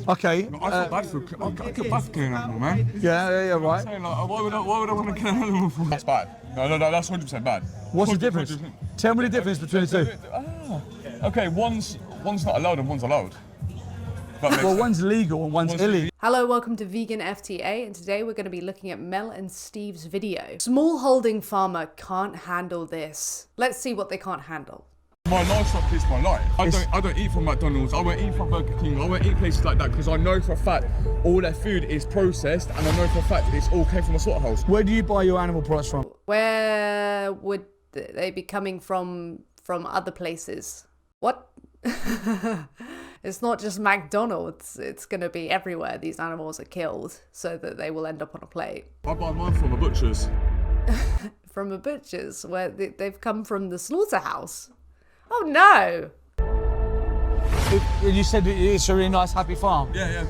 Okay. I feel bad for killing an animal, man. Yeah, right. Saying, like, why would I want to kill an animal for? That's bad. No, that's 100% bad. What's the difference? Tell me the difference between the two. Okay, one's not allowed and one's allowed. Well, one's legal and one's illegal. Hello, welcome to Vegan FTA, and today we're going to be looking at Mel and Steve's video. Small-holding farmer can't handle this. Let's see what they can't handle. My livestock is my life. I don't eat from McDonald's, I won't eat from Burger King, I won't eat places like that because I know for a fact all their food is processed and I know for a fact it's all came from a slaughterhouse. Where do you buy your animal products from? Where would they be coming from other places? What? It's not just McDonald's, it's going to be everywhere these animals are killed so that they will end up on a plate. I buy mine from a butcher's. From a butcher's, where they've come from the slaughterhouse. Oh no! You said it's a really nice, happy farm. Yeah.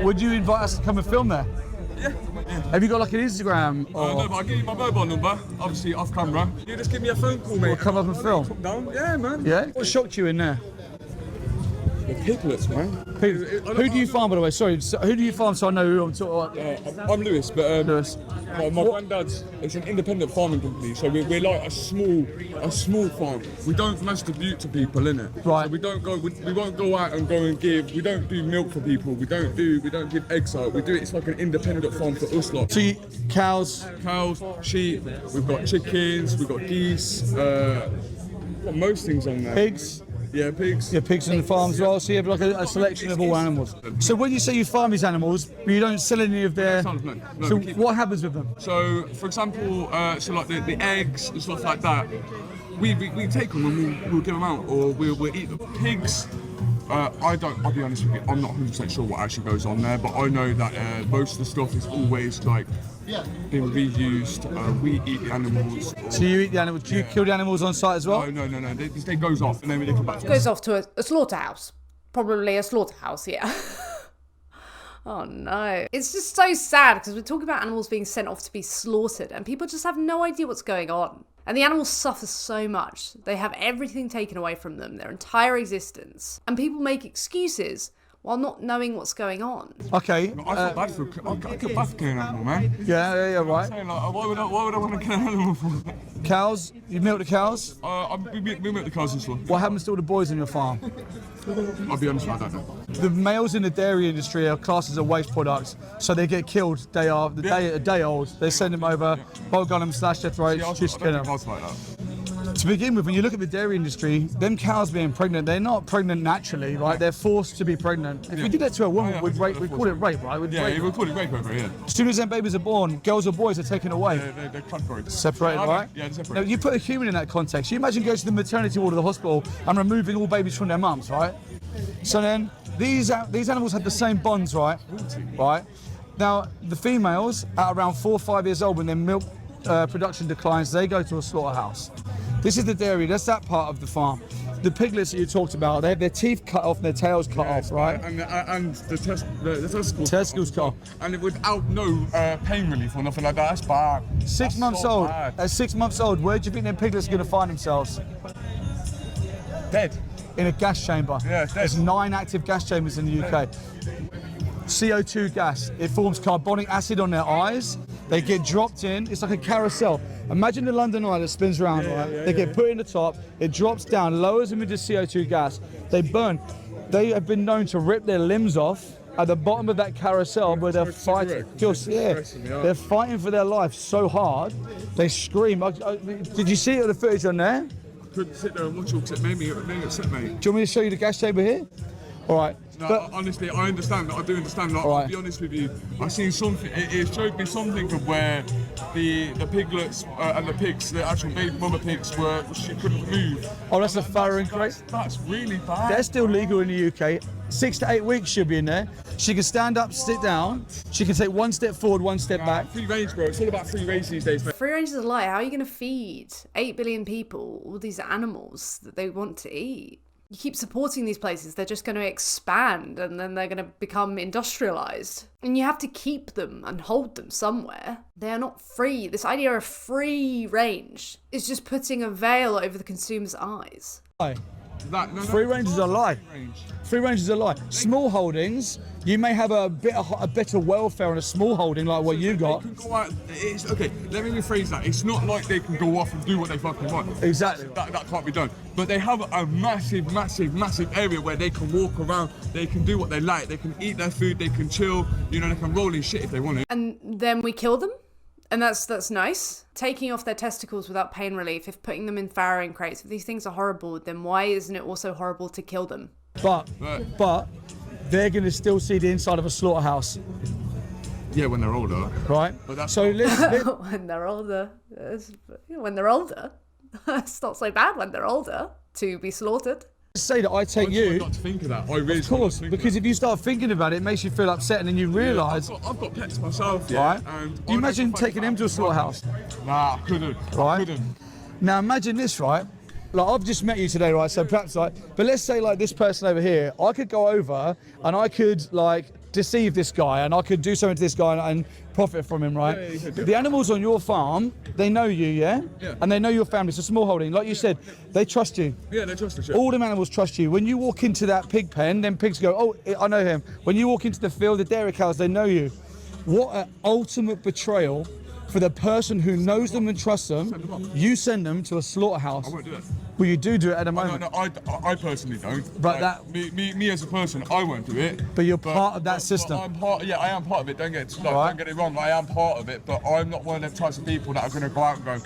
Would you invite us to come and film there? Yeah. Have you got like an Instagram? Or... No, but I'll give you my mobile number, obviously off camera. You just give me a phone call, mate. We'll come up and film. Come down. Yeah, man. Yeah? What shocked you in there? The piglets, man. Who do you farm, by the way? Sorry, who do you farm so I know who I'm talking about? I'm Lewis, but Lewis. my granddad's, it's an independent farming company, so we're like a small farm. We don't mass distribute to people, innit? Right. So we won't go out and we don't do milk for people, we don't give eggs out, it's like an independent farm for us lot. So cows, sheep, we've got chickens, we've got geese, got most things on there. pigs. Yeah, pigs. Yeah, pigs on the farm as well, so you have like a selection of all animals. So when you say you farm these animals, but you don't sell any of their... No, so what happens with them? So, for example, so like the eggs and stuff like that, we take them and we'll give them out, or we'll eat them. Pigs, I'll be honest with you, I'm not 100% sure what actually goes on there, but I know that most of the stuff is always like being reused. We eat the animals. So you eat the animals, do you kill the animals on site as well? No. They goes off and then they come back to us. Goes off to a slaughterhouse. Probably a slaughterhouse, yeah. Oh no. It's just so sad because we're talking about animals being sent off to be slaughtered and people just have no idea what's going on. And the animals suffer so much. They have everything taken away from them, their entire existence. And people make excuses while not knowing what's going on. Okay. I feel bad for killing an animal, man. Yeah, right. Saying, like, why would I want to kill an animal for? Cows? You milk the cows? We milk the cows and stuff. What happens to all the boys on your farm? I'll be honest, I don't know. The males in the dairy industry are classed as a waste product, so they get killed. They are a day old. They send them over, bolt gun them, slash their throats, just kill them. Like that. To begin with, when you look at the dairy industry, them cows being pregnant, they're not pregnant naturally, right? They're forced to be pregnant. If we did that to a woman, we'd call it rape, right? We'd call it rape over here. As soon as them babies are born, girls or boys are taken away. They're separated. Separated, right? Yeah, they're separated. Now, you put a human in that context. You imagine going to the maternity ward of the hospital and removing all babies from their mums, right? So then, these animals have the same bonds, right? Right? Now, the females, at around 4 or 5 years old, when their milk production declines, they go to a slaughterhouse. This is the dairy, that's that part of the farm. The piglets that you talked about, they have their teeth cut off and their tails cut off, right? And the testicles. Testicles cut off. And without no pain relief or nothing like that, that's bad. 6 months so old. bad. At 6 months old, where do you think them piglets are going to find themselves? Dead. In a gas chamber. Yeah, dead. There's 9 active gas chambers in the UK. CO2 gas, it forms carbonic acid on their eyes. They get dropped in, it's like a carousel. Imagine the London Eye that spins around, right? They get put in the top, it drops down, lowers them with the CO2 gas. They burn. They have been known to rip their limbs off at the bottom of that carousel where they're fighting. They're fighting for their life so hard, they scream. Did you see it on the footage on there? I couldn't sit there and watch it because it made me upset, mate. Do you want me to show you the gas chamber here? All right. No, but honestly, I understand. I do understand. Like, I'll be honest with you. I've seen something. It showed me something of where the piglets and the pigs, the actual baby mama pigs, she couldn't move. Oh, that's a farrowing crate. That's really bad. They're still legal in the UK. 6 to 8 weeks she'll be in there. She can stand up, sit down. She can take 1 step forward, 1 step back. Free range, bro. It's all about free range these days, mate. Free range is a lie. How are you going to feed 8 billion people all these animals that they want to eat? You keep supporting these places, they're just going to expand and then they're going to become industrialized. And you have to keep them and hold them somewhere. They are not free. This idea of free range is just putting a veil over the consumer's eyes. Free range is a lie. Free range is a lie. Small holdings, You may have a better welfare on a small holding like what you got. They can go out, okay, let me rephrase that. It's not like they can go off and do what they fucking want. Exactly. That can't be done. But they have a massive area where they can walk around, they can do what they like, they can eat their food, they can chill, you know, they can roll in shit if they want to. And then we kill them? And that's nice. Taking off their testicles without pain relief, if putting them in farrowing crates, if these things are horrible, then why isn't it also horrible to kill them? But they're going to still see the inside of a slaughterhouse. Yeah, when they're older. Right? But that's When they're older. When they're older. It's not so bad when they're older to be slaughtered. Say that I take you. Not to think of that. I really Of course, because if you start thinking about it, it makes you feel upset, and then you realise. I've got pets myself. Right? And Do you imagine taking them to a slaughterhouse? Nah, I couldn't. Right? I couldn't. Now imagine this, right? Like, I've just met you today, right? So perhaps like, but let's say like this person over here, I could go over and I could like deceive this guy, and I could do something to this guy and profit from him, right? Yeah. The animals on your farm, they know you, yeah? And they know your family. It's a small holding. Like you said, they trust you. Yeah, they trust the shit. All them animals trust you. When you walk into that pig pen, then pigs go, oh, I know him. When you walk into the field, the dairy cows, they know you. What an ultimate betrayal for the person who knows them and trusts them. You send them to a slaughterhouse. I won't do it. Well, you do it at the moment. No, I personally don't. But like, me as a person, I won't do it. But you're part of that system. I am part of it. Don't get it wrong. I am part of it, but I'm not one of them types of people that are going to go out and go,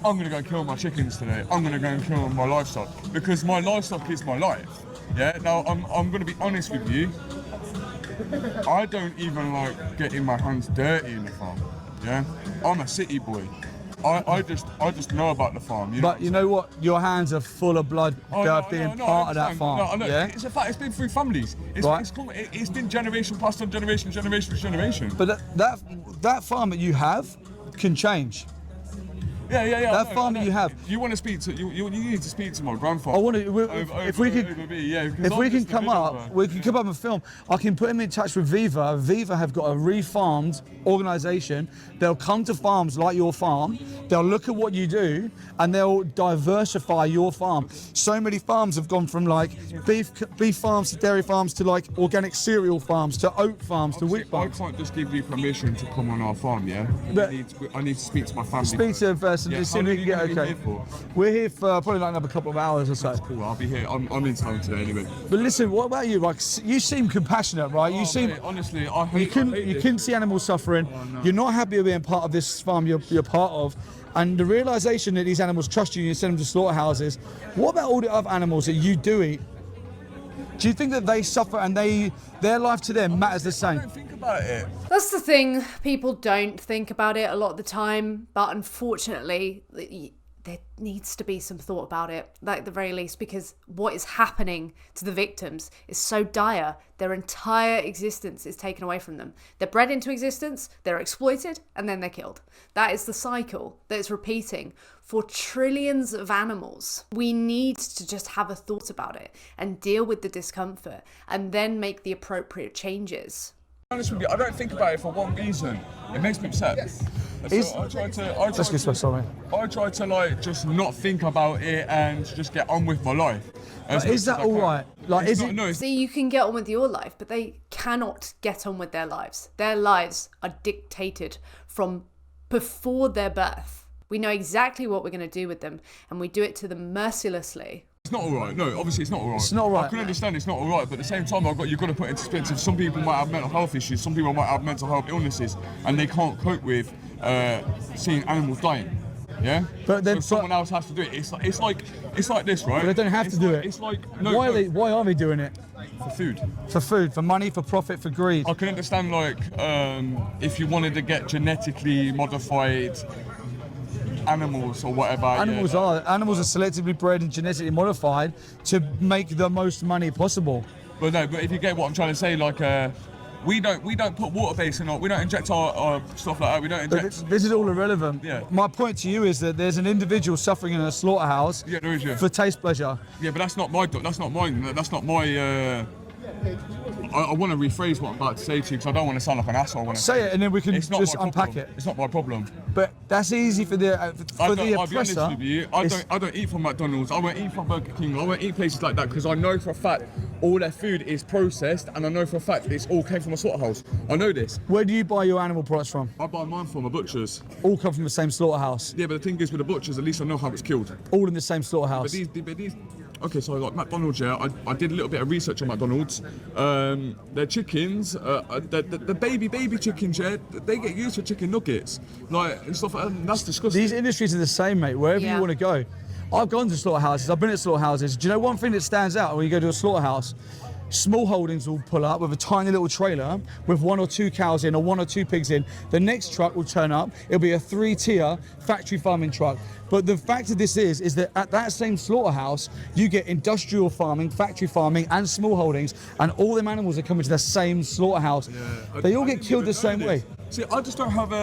I'm going to go and kill my chickens today. I'm going to go and kill my livestock, because my livestock is my life. Yeah. Now I'm going to be honest with you. I don't even like getting my hands dirty in the farm. Yeah. I'm a city boy. I just know about the farm. You know what? Your hands are full of blood being part of that farm. Yeah? It's a fact. It's been through families. It's been generation passed on generation. But that farm that you have can change. Yeah. That farm that you have. You want to speak to you need to speak to my grandfather. I want to. If we can come up and film. I can put him in touch with Viva. Viva have got a refarmed organisation. They'll come to farms like your farm. They'll look at what you do, and they'll diversify your farm. So many farms have gone from like beef farms to dairy farms to like organic cereal farms to oat farms to wheat farms. I can't just give you permission to come on our farm, yeah. I need to speak to my family. Speak to first and see if we can get okay. We're here for probably like another couple of hours or so. That's cool. I'll be here. I'm in town today anyway. But listen, what about you? Like, you seem compassionate, right? You seem. Mate, honestly, I hate you couldn't see animals suffering. Oh, no. You're not happy with being part of this farm you're part of. And the realization that these animals trust you and you send them to slaughterhouses. What about all the other animals that you do eat? Do you think that they suffer and their life to them matters the same? I don't think about it. That's the thing. People don't think about it a lot of the time, but unfortunately, there needs to be some thought about it, at the very least, because what is happening to the victims is so dire. Their entire existence is taken away from them. They're bred into existence, they're exploited, and then they're killed. That is the cycle that is repeating for trillions of animals. We need to just have a thought about it and deal with the discomfort and then make the appropriate changes. Honest with you, I don't think about it for one reason. It makes me upset. Yes. So I try to like just not think about it and just get on with my life. Is that all right? Like, is it? No, See, you can get on with your life, but they cannot get on with their lives. Their lives are dictated from before their birth. We know exactly what we're going to do with them, and we do it to them mercilessly. It's not all right. No, obviously it's not all right. It's not all right. I can understand it's not all right, but at the same time, you've got to put it into perspective. Some people might have mental health issues. Some people might have mental health illnesses, and they can't cope with seeing animals dying. Yeah. But then someone else has to do it. It's like this, right? But they don't have to do it. It's like why are they doing it? For food. For food, for money, for profit, for greed. I can understand if you wanted to get genetically modified animals or whatever. Animals are selectively bred and genetically modified to make the most money possible. But if you get what I'm trying to say, like we don't put water base in, we don't inject our stuff like that. We don't inject. This is all irrelevant. Yeah. My point to you is that there's an individual suffering in a slaughterhouse. Yeah, there is. Yeah. For taste pleasure. Yeah, but that's not mine. That's not my. I want to rephrase what I'm about to say to you because I don't want to sound like an asshole. Say it and then we can just unpack it. It's not my problem. But that's easy for the I'll be oppressor. honest with you, I don't eat from McDonald's. I won't eat from Burger King. I won't eat places like that because I know for a fact all their food is processed, and I know for a fact it's all came from a slaughterhouse. I know this. Where do you buy your animal products from? I buy mine from a butcher's. All come from the same slaughterhouse. Yeah, but the thing is with the butchers, at least I know how it's killed. All in the same slaughterhouse. But these okay, so like McDonald's, yeah, I did a little bit of research on McDonald's. Their chickens, the baby chickens, yeah, they get used for chicken nuggets, like and stuff. And that's disgusting. These industries are the same, mate. Wherever you want to go. I've gone to slaughterhouses. I've been at slaughterhouses. Do you know one thing that stands out when you go to a slaughterhouse? Small holdings will pull up with a tiny little trailer with 1 or 2 cows in or 1 or 2 pigs in. The next truck will turn up. It'll be a 3-tier factory farming truck. But the fact of this is that at that same slaughterhouse, you get industrial farming, factory farming, and small holdings, and all them animals are coming to the same slaughterhouse. Yeah, they all get killed the same way. See, I just don't have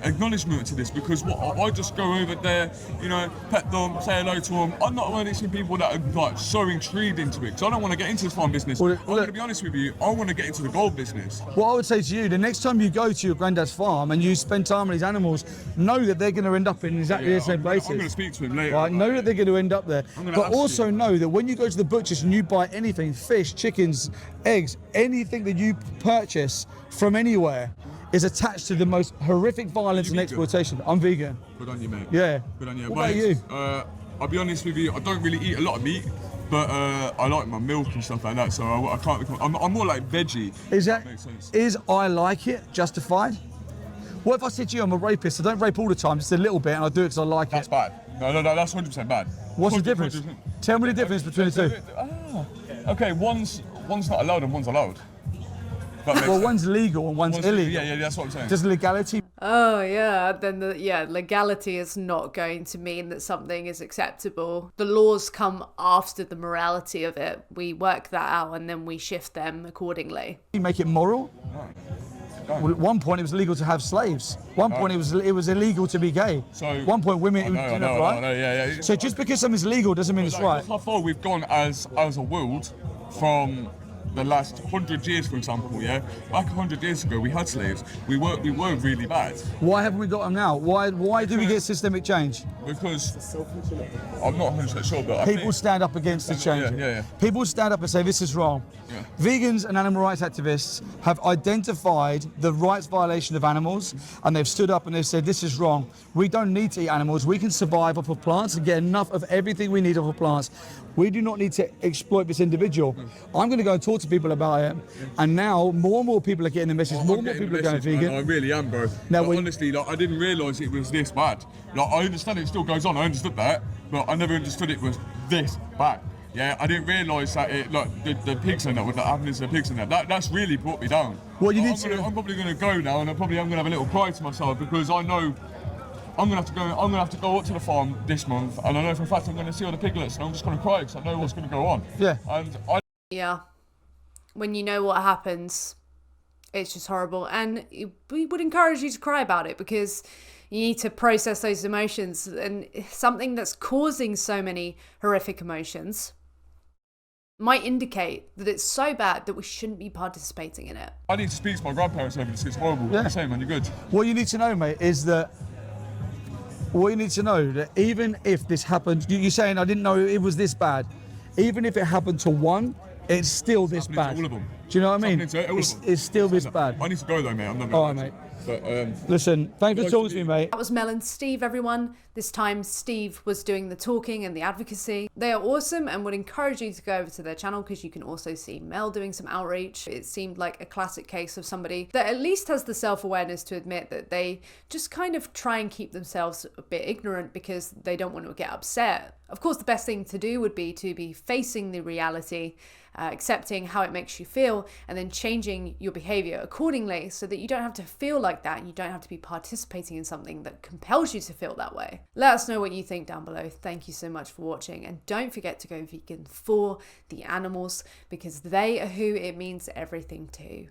acknowledgement to this because I just go over there, you know, pet them, say hello to them. I'm not one of these people that are like so intrigued into it because I don't want to get into this farm business. Well, I'm going to be honest with you, I want to get into the gold business. What I would say to you, the next time you go to your granddad's farm and you spend time with these animals, know that they're going to end up in exactly the same places. I'm going to speak to him later. Right, know that they're going to end up there. But also know that when you go to the butchers and you buy anything, fish, chickens, eggs, anything that you purchase from anywhere, is attached to the most horrific violence and exploitation. I'm vegan. Good on you, mate. Yeah. Good on you. What about you? I'll be honest with you, I don't really eat a lot of meat, but I like my milk and stuff like that, so I can't. I'm more like veggie. Is I like it justified? What if I said to you I'm a rapist? I don't rape all the time, just a little bit, and I do it because I like That's it. That's bad. No, that's 100% bad. What's the difference? 100%. Tell me the difference between the two. Okay, one's not allowed and one's allowed. Well, one's legal and one's illegal. Yeah, that's what I'm saying. Does legality? Oh yeah, then legality is not going to mean that something is acceptable. The laws come after the morality of it. We work that out and then we shift them accordingly. You make it moral? No. Well, at one point it was legal to have slaves. One point it was illegal to be gay. So one point women I know, yeah. So just because something's legal doesn't mean it's right. How far we've gone as a world from the last 100 years, for example, yeah? Back 100 years ago, we had slaves. We were really bad. Why haven't we got them now? Why do we get systemic change? Because I'm not 100% sure, but people stand up against the change. Yeah. People stand up and say this is wrong. Yeah. Vegans and animal rights activists have identified the rights violation of animals, and they've stood up and they've said this is wrong. We don't need to eat animals. We can survive off of plants and get enough of everything we need off of plants. We do not need to exploit this individual. I'm going to go and talk to people about it, and now more and more people are getting the message. More and more people are going vegan. I really am, bro. Now, honestly, I didn't realise it was this bad. I understand it still goes on. I understood that, but I never understood it was this bad. Yeah, I didn't realise that the pigs and that, what happened to the pigs and that's really brought me down. Well, I'm probably going to go now, and I'm going to have a little cry to myself because I know. I'm gonna have to go up to the farm this month, and I know for a fact I'm gonna see all the piglets, and I'm just gonna cry because I know what's gonna go on. Yeah. Yeah. When you know what happens, it's just horrible, and we would encourage you to cry about it because you need to process those emotions, and something that's causing so many horrific emotions might indicate that it's so bad that we shouldn't be participating in it. I need to speak to my grandparents over this. It's horrible. Yeah. Same, man. You're good. What you need to know, mate, is that. What you need to know that even if this happened, you're saying I didn't know it was this bad. Even if it happened to one, it's still this bad. All of them. Do you know what I mean? It's still this bad. I need to go though, mate. I'm not. All right, mate. But, listen, thanks for talking to me, mate. That was Mel and Steve, everyone. This time Steve was doing the talking and the advocacy. They are awesome and would encourage you to go over to their channel because you can also see Mel doing some outreach. It seemed like a classic case of somebody that at least has the self-awareness to admit that they just kind of try and keep themselves a bit ignorant because they don't want to get upset. Of course, the best thing to do would be to be facing the reality, accepting how it makes you feel, and then changing your behavior accordingly so that you don't have to feel like that and you don't have to be participating in something that compels you to feel that way. Let us know what you think down below. Thank you so much for watching, and don't forget to go vegan for the animals because they are who it means everything to.